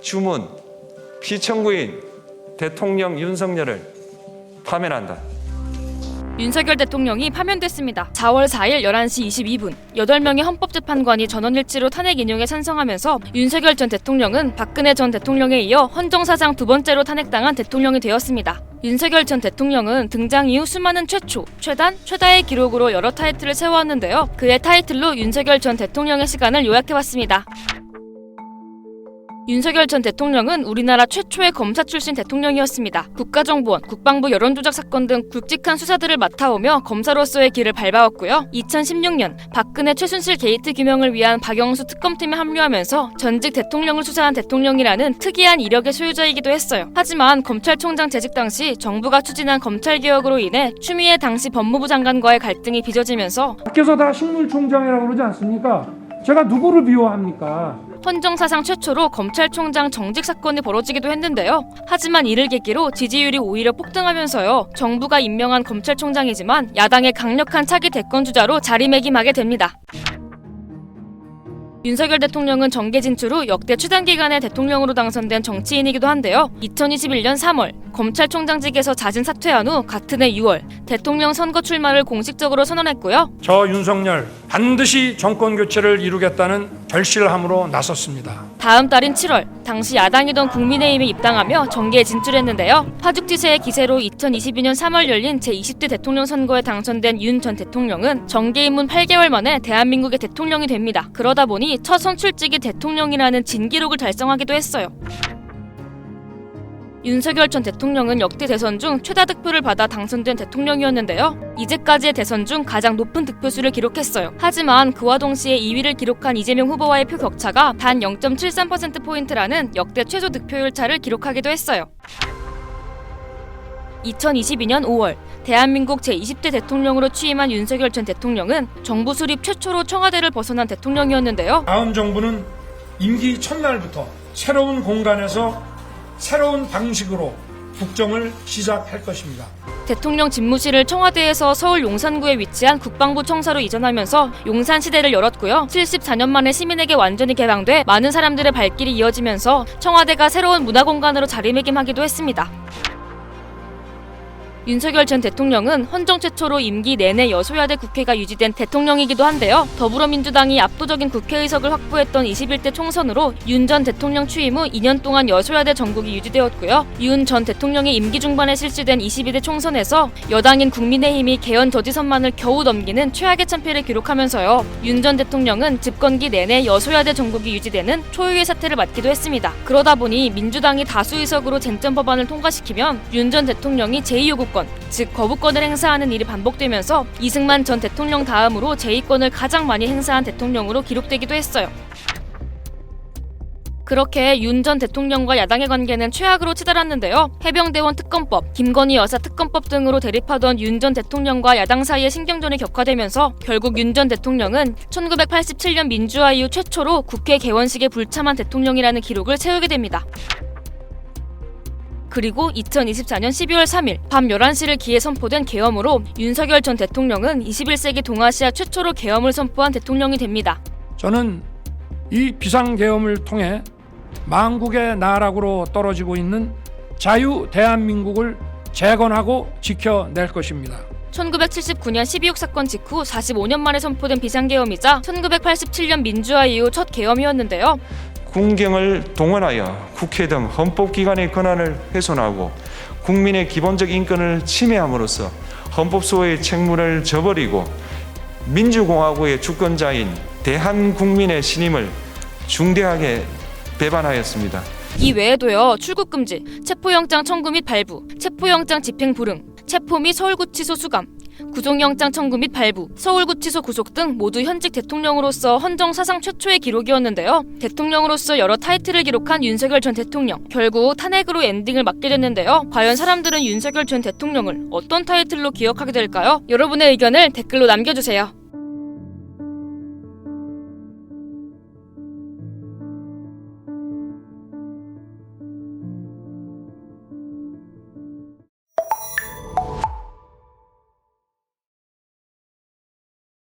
주문, 피청구인 대통령 윤석열을 파면한다. 윤석열 대통령이 파면됐습니다. 4월 4일 11시 22분 8명의 헌법재판관이 전원일치로 탄핵 인용에 찬성하면서 윤석열 전 대통령은 박근혜 전 대통령에 이어 헌정사상 두 번째로 탄핵당한 대통령이 되었습니다. 윤석열 전 대통령은 등장 이후 수많은 최초, 최단, 최다의 기록으로 여러 타이틀을 세워왔는데요. 그의 타이틀로 윤석열 전 대통령의 시간을 요약해봤습니다. 윤석열 전 대통령은 우리나라 최초의 검사 출신 대통령이었습니다. 국가정보원, 국방부 여론조작 사건 등 굵직한 수사들을 맡아오며 검사로서의 길을 밟아왔고요. 2016년 박근혜 최순실 게이트 규명을 위한 박영수 특검팀에 합류하면서 전직 대통령을 수사한 대통령이라는 특이한 이력의 소유자이기도 했어요. 하지만 검찰총장 재직 당시 정부가 추진한 검찰개혁으로 인해 추미애 당시 법무부 장관과의 갈등이 빚어지면서 밖에서 다 식물총장이라고 그러지 않습니까? 제가 누구를 비호합니까? 헌정사상 최초로 검찰총장 정직 사건이 벌어지기도 했는데요. 하지만 이를 계기로 지지율이 오히려 폭등하면서요. 정부가 임명한 검찰총장이지만 야당의 강력한 차기 대권주자로 자리매김하게 됩니다. 윤석열 대통령은 정계 진출 후 역대 최단 기간의 대통령으로 당선된 정치인이기도 한데요. 2021년 3월 검찰총장직에서 자진 사퇴한 후 같은 해 6월 대통령 선거 출마를 공식적으로 선언했고요. 저 윤석열 반드시 정권 교체를 이루겠다는 결실함으로 나섰습니다. 다음 달인 7월 당시 야당이던 국민의힘에 입당하며 정계에 진출했는데요. 파죽지세의 기세로 2022년 3월 열린 제20대 대통령 선거에 당선된 윤 전 대통령은 정계 입문 8개월 만에 대한민국의 대통령이 됩니다. 그러다 보니 첫 선출직이 대통령이라는 진기록을 달성하기도 했어요. 윤석열 전 대통령은 역대 대선 중 최다 득표를 받아 당선된 대통령이었는데요. 이제까지의 대선 중 가장 높은 득표수를 기록했어요. 하지만 그와 동시에 2위를 기록한 이재명 후보와의 표 격차가 단 0.73%포인트라는 역대 최소 득표율 차를 기록하기도 했어요. 2022년 5월 대한민국 제20대 대통령으로 취임한 윤석열 전 대통령은 정부 수립 최초로 청와대를 벗어난 대통령이었는데요. 다음 정부는 임기 첫날부터 새로운 공간에서 새로운 방식으로 국정을 시작할 것입니다. 대통령 집무실을 청와대에서 서울 용산구에 위치한 국방부 청사로 이전하면서 용산 시대를 열었고요. 74년 만에 시민에게 완전히 개방돼 많은 사람들의 발길이 이어지면서 청와대가 새로운 문화공간으로 자리매김하기도 했습니다. 윤석열 전 대통령은 헌정 최초로 임기 내내 여소야대 국회가 유지된 대통령이기도 한데요. 더불어민주당이 압도적인 국회의석을 확보했던 21대 총선으로 윤 전 대통령 취임 후 2년 동안 여소야대 정국이 유지되었고요. 윤 전 대통령의 임기 중반에 실시된 22대 총선에서 여당인 국민의힘이 개헌 저지선만을 겨우 넘기는 최악의 참패를 기록하면서요. 윤 전 대통령은 집권기 내내 여소야대 정국이 유지되는 초유의 사태를 맞기도 했습니다. 그러다 보니 민주당이 다수의석으로 쟁점 법안을 통과시키면 윤 전 대통령이 제2요구 즉 거부권을 행사하는 일이 반복되면서 이승만 전 대통령 다음으로 제2권을 가장 많이 행사한 대통령으로 기록되기도 했어요. 그렇게 윤 전 대통령과 야당의 관계는 최악으로 치달았는데요. 해병대원 특검법, 김건희 여사 특검법 등으로 대립하던 윤 전 대통령과 야당 사이의 신경전이 격화되면서 결국 윤 전 대통령은 1987년 민주화 이후 최초로 국회 개원식에 불참한 대통령이라는 기록을 세우게 됩니다. 그리고 2024년 12월 3일 밤 11시를 기해 선포된 계엄으로 윤석열 전 대통령은 21세기 동아시아 최초로 계엄을 선포한 대통령이 됩니다. 저는 이 비상계엄을 통해 망국의 나락으로 떨어지고 있는 자유 대한민국을 재건하고 지켜낼 것입니다. 1979년 12.6 사건 직후 45년 만에 선포된 비상계엄이자 1987년 민주화 이후 첫 계엄이었는데요. 군경을 동원하여 국회 등 헌법기관의 권한을 훼손하고 국민의 기본적 인권을 침해함으로써 헌법소의 책무를 저버리고 민주공화국의 주권자인 대한국민의 신임을 중대하게 배반하였습니다. 이 외에도요. 출국금지, 체포영장 청구 및 발부, 체포영장 집행 불응, 체포 및 서울구치소 수감, 구속영장 청구 및 발부, 서울구치소 구속 등 모두 현직 대통령으로서 헌정 사상 최초의 기록이었는데요. 대통령으로서 여러 타이틀을 기록한 윤석열 전 대통령. 결국 탄핵으로 엔딩을 맞게 됐는데요. 과연 사람들은 윤석열 전 대통령을 어떤 타이틀로 기억하게 될까요? 여러분의 의견을 댓글로 남겨주세요.